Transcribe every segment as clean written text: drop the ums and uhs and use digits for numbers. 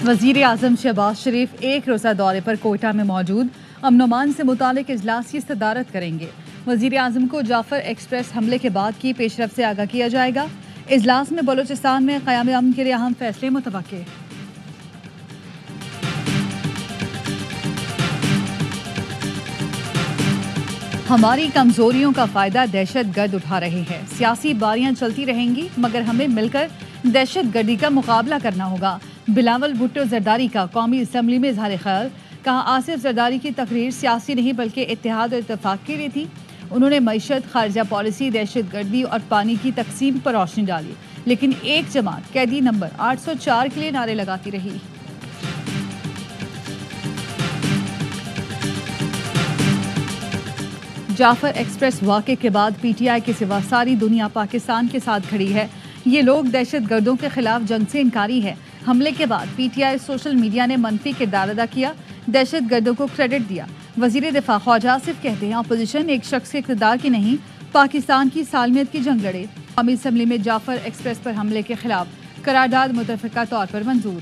वज़ीर आज़म शहबाज शरीफ एक रोज़ा दौरे पर कोयटा में मौजूद अमन से मुतालिक इजलास की सदारत करेंगे। वज़ीर आज़म को जाफर एक्सप्रेस हमले के बाद की पेशरफ से आगाह किया जाएगा। इजलास में बलूचिस्तान में क़याम अमन के लिए अहम फैसले मुतवक्के। हमारी कमजोरियों का फायदा दहशत गर्द उठा रहे हैं। सियासी बारियां चलती रहेंगी मगर हमें मिलकर दहशत गर्दी का मुकाबला करना होगा। बिलावल भुट्टो जरदारी का कौमी असम्बली में इजहार ख्याल। कहा, आसिफ जरदारी की तकरीर सियासी नहीं बल्कि इत्तेहाद और इत्तेफाक के लिए थी। उन्होंने मईशत, खारजा पॉलिसी, दहशत गर्दी और पानी की तकसीम पर रोशनी डाली, लेकिन एक जमात कैदी नंबर 804 के लिए नारे लगाती रही। जाफर एक्सप्रेस वाक़े के बाद पीटीआई के सिवा सारी दुनिया पाकिस्तान के साथ खड़ी है। ये लोग दहशत गर्दों के खिलाफ जंग से इनकारी है। हमले के बाद पीटीआई सोशल मीडिया ने मनफी किरदार अदा किया, दहशत गर्दों को क्रेडिट दिया। वज़ीर दिफा ख्वाजा आसिफ कहते हैं, अपोजिशन एक शख्स के इक़्तिदार की नहीं, पाकिस्तान की सालमियत की जंग लड़े। कौमी असम्बली में जाफर एक्सप्रेस पर हमले के खिलाफ करारदाद मुतफ़िका तौर पर मंजूर।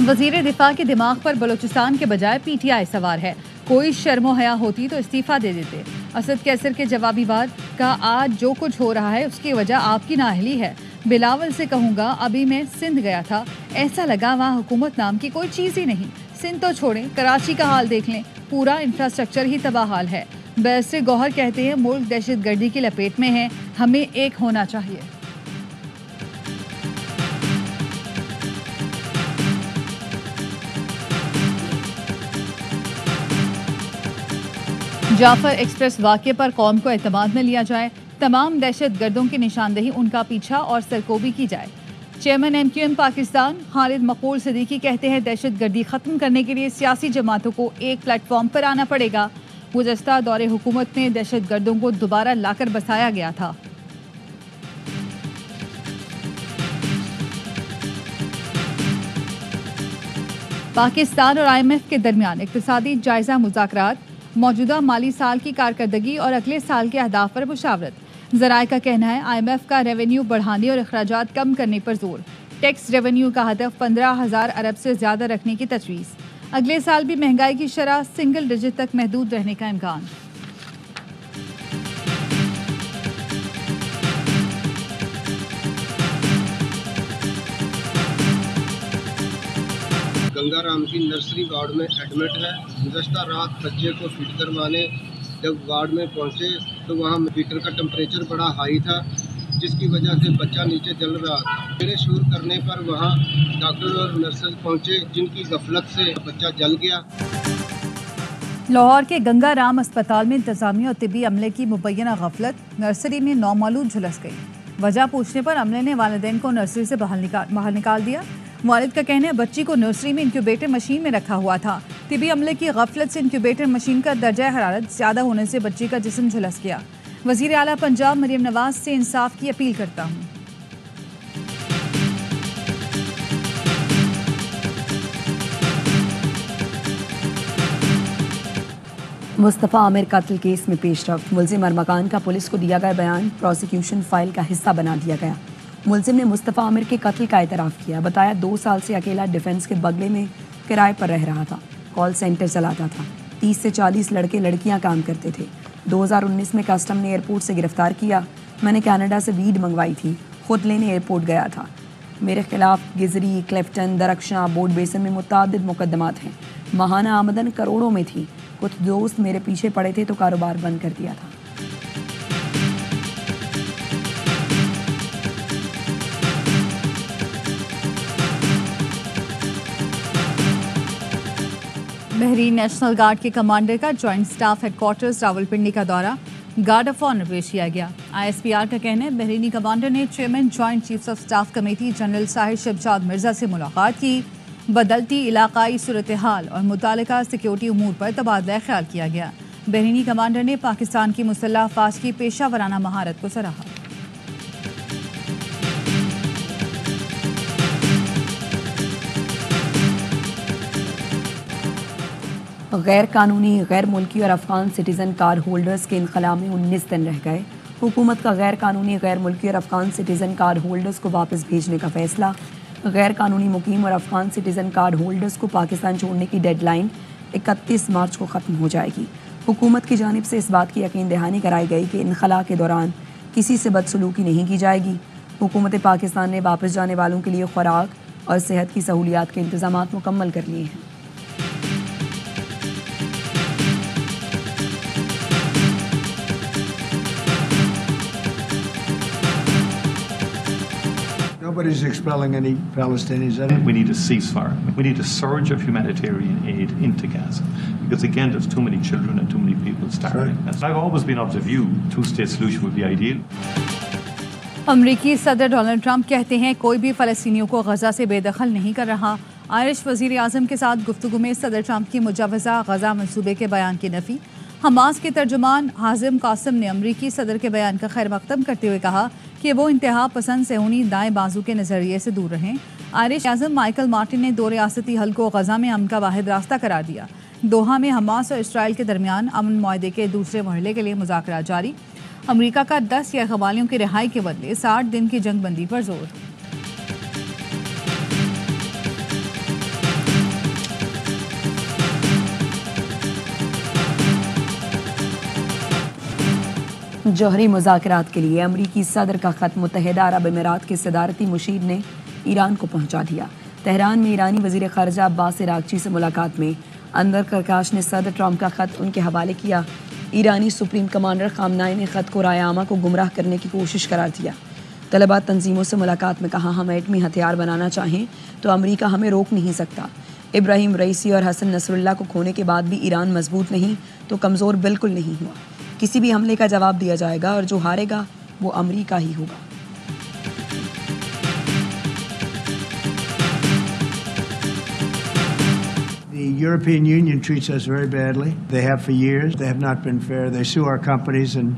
वज़ीर दिफा के दिमाग पर बलूचिस्तान के बजाय पीटीआई सवार है। कोई शर्मो हया होती तो इस्तीफा दे देते। असद कैसर के जवाबी वार का, आज जो कुछ हो रहा है उसकी वजह आपकी नाअहली है। बिलावल से कहूँगा, अभी मैं सिंध गया था, ऐसा लगा वहाँ हुकूमत नाम की कोई चीज़ ही नहीं। सिंध तो छोड़ें, कराची का हाल देख लें, पूरा इंफ्रास्ट्रक्चर ही तबाह हाल है। बैरिस्टर गौहर कहते हैं, मुल्क दहशत गर्दी की लपेट में है, हमें एक होना चाहिए। जाफर एक्सप्रेस वाक़े पर कौम को एतमाद में लिया जाए, तमाम दहशत गर्दों की निशानदेही, उनका पीछा और सरकोबी की जाए। चेयरमैन MQM पाकिस्तान खालिद मकबूल सिद्दीकी कहते हैं, दहशत गर्दी ख़त्म करने के लिए सियासी जमातों को एक प्लेटफॉर्म पर आना पड़ेगा। गुज़श्ता दौरे हुकूमत में दहशत गर्दों को दोबारा लाकर बसाया गया था। पाकिस्तान और IMF के दरमियान इक़्तिसादी जायजा मुज़ाकरात, मौजूदा माली साल की कारकर्दगी और अगले साल के अहदाफ पर मुशावरत। ज़राए का कहना है, IMF का रेवेन्यू बढ़ाने और अखराजात कम करने पर जोर। टैक्स रेवेन्यू का हदफ 15,000 अरब से ज़्यादा रखने की तजवीज़। अगले साल भी महंगाई की शरह सिंगल डिजिट तक महदूद रहने का इम्कान। गंगाराम की नर्सरी वार्ड में एडमिट है। गुज़श्ता रात बच्चे को फीड करवाने जब वार्ड में पहुंचे तो वहां मीटर का टेम्परेचर बड़ा हाई था, जिसकी वजह से बच्चा नीचे जल रहा था। मेरे शोर करने पर वहां डॉक्टर और नर्सेज पहुंचे, जिनकी गफलत से बच्चा जल गया। लाहौर के गंगाराम अस्पताल में इंतजामिया और तिब्बी अमले की मुबैना गफलत, नर्सरी में नौमालूम झुलस गई। वजह पूछने पर अमले ने वालिदैन को नर्सरी से बाहर निकाल दिया। वालिद का कहना है, बच्ची को नर्सरी में इंक्यूबेटर मशीन में रखा हुआ था। तिब्बी अमले की गफलत से इंक्यूबेटर मशीन का दर्जा हरारत ज़्यादा होने से बच्ची का जिस्म झुलस गया। वज़ीर आला पंजाब मरियम नवाज से इंसाफ की अपील करता हूँ। मुस्तफ़ा आमिर कत्ल केस में पेशरफ्त, मुल्जिम अरमकान का पुलिस को दिया गया बयान प्रोसिक्यूशन फाइल का हिस्सा बना दिया गया। मुल्जिम ने मुस्तफ़ा आमिर के कत्ल का एतराफ़ किया। बताया, 2 साल से अकेला डिफेंस के बगले में किराए पर रह रहा था, कॉल सेंटर चलाता था। 30 से 40 लड़के लड़कियां काम करते थे। 2019 में कस्टम ने एयरपोर्ट से गिरफ्तार किया। मैंने कनाडा से वीड मंगवाई थी, खुद लेने एयरपोर्ट गया था। मेरे खिलाफ गिजरी, क्लेफ्टन, दरख्शां, बोर्ड बेसन में मुतअद्दिद मुकदमात हैं। माहाना आमदन करोड़ों में थी। कुछ दोस्त मेरे पीछे पड़े थे तो कारोबार बंद कर दिया था। बहरीन नेशनल गार्ड के कमांडर का जॉइंट स्टाफ हेडक्वार्टर्स रावलपिंडी का दौरा, गार्ड ऑफ ऑनर पेश किया गया। ISPR का कहना है, बहरीनी कमांडर ने chairman joint chiefs of staff committee general Sahir Shamshad Mirza से मुलाकात की। बदलती इलाकाई सूरत हाल और मुतालिका सिक्योरिटी उमूर पर तबादला ख्याल किया गया। बहरीनी कमांडर ने पाकिस्तान की मुसल्लह अफवाज की पेशा वराना महारत को सराहा। गैर कानूनी, गैर मुल्की और अफगान सिटीज़न कार्ड होल्डर्स के इनखला में 19 दिन रह गए। हुकूमत का गैर कानूनी, गैर मुल्की और अफगान सिटीज़न कार्ड होल्डर्स को वापस भेजने का फैसला। गैर कानूनी मुकीम और अफगान सिटीज़न कार्ड होल्डर्स को पाकिस्तान छोड़ने की डेडलाइन 31 मार्च को ख़त्म हो जाएगी। हुकूमत की जानिब से इस बात की यकीन दहानी कराई गई कि इनखला के दौरान किसी से बदसलूकी नहीं की जाएगी। हुकूमत पाकिस्तान ने वापस जाने वालों के लिए खुराक और सेहत की सहूलियात के इंतजाम मुकम्मल कर लिए हैं। Nobody's expelling any Palestinians. We need a ceasefire. We need a surge of humanitarian aid into Gaza. Because again, there's too many children and too many people starving. Right. I've always been of the view two-state solution would be ideal. अमरीकी सदर Donald Trump कहते हैं कोई भी फ़लस्तीनियों को गज़ा से बेदखल नहीं कर रहा। आयरिश वज़ीर आज़म के साथ गुफ्तगू में सदर ट्रंप की मुजव्वज़ा गज़ा मंसूबे के बयान की नफ़ी। हमास के तर्जुमान हाजिम कासिम ने अमरीकी सदर के बयान का खैर मकदम करते हुए कहा कि वो इंतहा पसंद सेहूनी दाएं बाजू के नज़रिए से दूर रहें। आयरिश आज़म माइकल मार्टिन ने दो रियासती हल को गज़ा में अमन का वाहिद रास्ता करार दिया। दोहा में हमास और इसराइल के दरमियान अमन मुआहदे के दूसरे मरहले के लिए मुज़ाकरा जारी। अमरीका का 10 यरग़मालियों की रिहाई के बदले 60 दिन की जंगबंदी पर जोर। जौहरी मुज़ाकरात के लिए अमरीकी सदर का ख़त मुत्तहिदा अरब अमीरात के सदारती मुशीर ने ईरान को पहुंचा दिया। तेहरान में ईरानी वज़ीर ख़ारजा अब्बास इराक़ची से मुलाकात में अंदर करकाश ने सदर ट्रंप का ख़त उनके हवाले किया। ईरानी सुप्रीम कमांडर ख़ामनाई ने ख़त को राय आमा को गुमराह करने की कोशिश करार दिया। तलबा तंजीमों से मुलाकात में कहा, हम एटमी हथियार बनाना चाहें तो अमरीका हमें रोक नहीं सकता। इब्राहिम रईसी और हसन नसरुल्लाह को खोने के बाद भी ईरान मजबूत नहीं तो कमज़ोर बिल्कुल नहीं हुआ। किसी भी हमले का जवाब दिया जाएगा और जो हारेगा वो अमरीका ही होगा। The European Union treats us very badly. They have for years. They have not been fair. They sue our companies and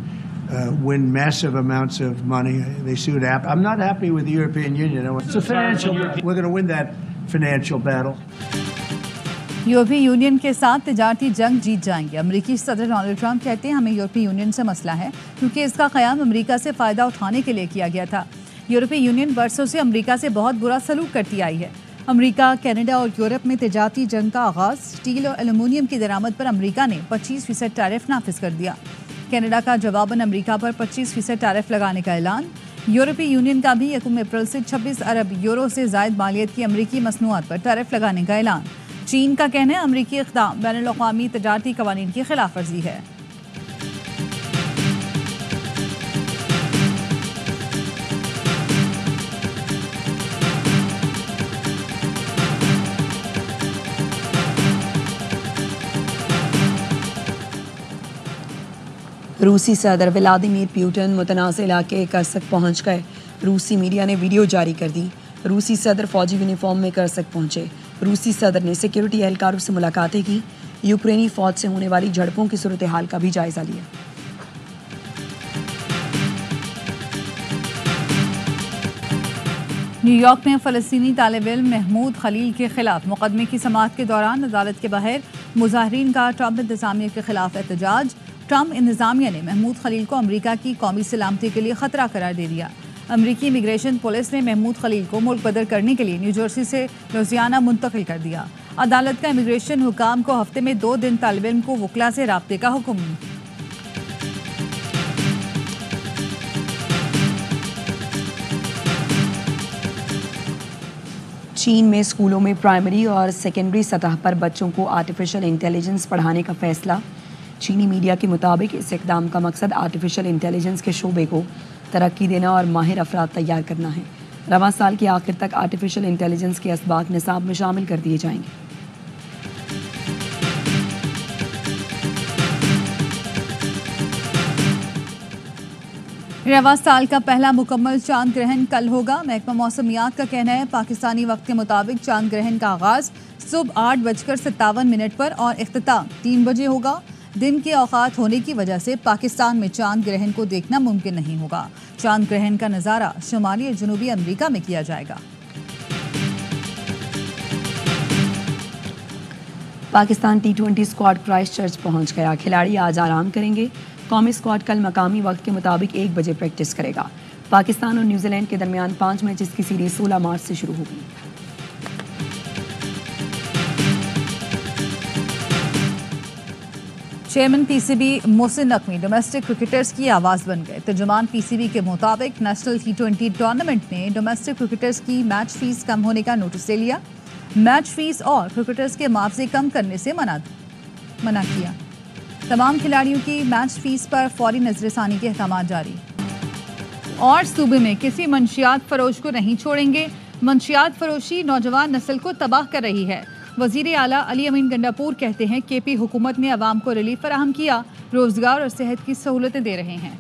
win massive amounts of money. They sued Apple. I'm not happy with the European Union. It's a financial. We're going to win that financial battle. यूरोपीय union के साथ तिजारती जंग जीत जाएंगे। अमरीकी सदर Donald Trump कहते हैं हमें यूरोपीय यूनियन से मसला है क्योंकि इसका क़याम अमरीका से फ़ायदा उठाने के लिए किया गया था। यूरोपीय यूनियन बरसों से अमरीका से बहुत बुरा सलूक करती आई है। अमरीका, कनाडा और यूरोप में तिजारती जंग का आगाज़। स्टील और एल्यूमिनियम की दरामद पर अमरीका ने 25% टैरिफ नाफिज कर दिया। कनाडा का जवाबन अमरीका पर 25% टैरिफ लगाने का ऐलान। यूरोपीय यूनियन का भी 1 अप्रैल से 26 अरब यूरो से ज़ायद मालियत की अमरीकी मसनूआत पर टैरिफ लगाने का ऐलान। चीन का कहना है अमरीकी इक़दाम बैनुल-अक़वामी तिजारती क़वानीन की खिलाफ वर्जी है। रूसी सदर व्लादिमीर पुतिन मुतनाज़ इलाके करसक पहुंच गए। रूसी मीडिया ने वीडियो जारी कर दी। रूसी सदर फौजी यूनिफॉर्म में करसक पहुंचे। रूसी सदर ने सिक्योरिटी एहलकारों से मुलाकातें की। यूक्रेनी फ़ौज से होने वाली झड़पों की सूरत हाल का भी जायज़ा लिया। न्यूयॉर्क में फ़लस्तीनी तालिब इल्म महमूद खलील के खिलाफ मुकदमे की समाअत के दौरान अदालत के बाहर मुजाहिरीन का ट्रंप इंतज़ामिया के खिलाफ एहतजाज। ट्रंप इंतज़ामिया ने महमूद खलील को अमरीका की कौमी सलामती के लिए ख़तरा करार दे दिया। अमरीकी इमिग्रेशन पुलिस ने महमूद खलील को मुल्क बदर करने के लिए न्यू जर्सी से लुजियाना मुंतकिल कर दिया। अदालत का इमिग्रेशन हुकाम को हफ्ते में 2 दिन तालिब इल्म को वकला से राब्ते का हुक्म। चीन में स्कूलों में प्राइमरी और सेकेंडरी सतह पर बच्चों को आर्टिफिशियल इंटेलिजेंस पढ़ाने का फैसला। चीनी मीडिया के मुताबिक इस इक़दाम का मकसद आर्टिफिशियल इंटेलिजेंस के शोबे को तरक्की देना और माहिर अफराद तैयार करना है। रवां साल के आखिर तक आर्टिफिशियल इंटेलिजेंस के असबाक निसाब में शामिल कर दिए जाएंगे। रवां साल का पहला मुकम्मल चांद ग्रहण कल होगा। महकमा मौसमियात का कहना है पाकिस्तानी वक्त के मुताबिक चांद ग्रहण का आगाज़ सुबह 8:57 पर और इख्तिताम 3 बजे होगा। दिन के औकात होने की वजह से पाकिस्तान में चांद ग्रहण को देखना मुमकिन नहीं होगा। चांद ग्रहण का नज़ारा शुमाली और जनूबी अमेरिका में किया जाएगा। पाकिस्तान T20 स्क्वाड क्राइस्टचर्च पहुंच गया। खिलाड़ी आज आराम करेंगे। कौमी स्क्वाड कल मकामी वक्त के मुताबिक 1 बजे प्रैक्टिस करेगा। पाकिस्तान और न्यूजीलैंड के दरमियान 5 मैचेस की सीरीज 16 मार्च से शुरू होगी। Chairman PCB Mohsin Naqvi domestic cricketers की आवाज़ बन गए। तर्जुमान पीसीबी के मुताबिक नेशनल T20 टूर्नामेंट ने डोमेस्टिक क्रिकेटर्स की मैच फीस कम होने का नोटिस ले लिया। मैच फीस और क्रिकेटर्स के मुआवजे कम करने से मना किया। तमाम खिलाड़ियों की मैच फीस पर फौरी नजरसानी के अहकाम जारी। और सूबे में किसी मंशियात फरोश को नहीं छोड़ेंगे। मंशियात फरोशी नौजवान नस्ल को तबाह कर रही है। वजीर आला अली अमीन गंडापुर कहते हैं KP हुकूमत ने अवाम को रिलीफ फराहम किया, रोजगार और सेहत की सहूलतें दे रहे हैं।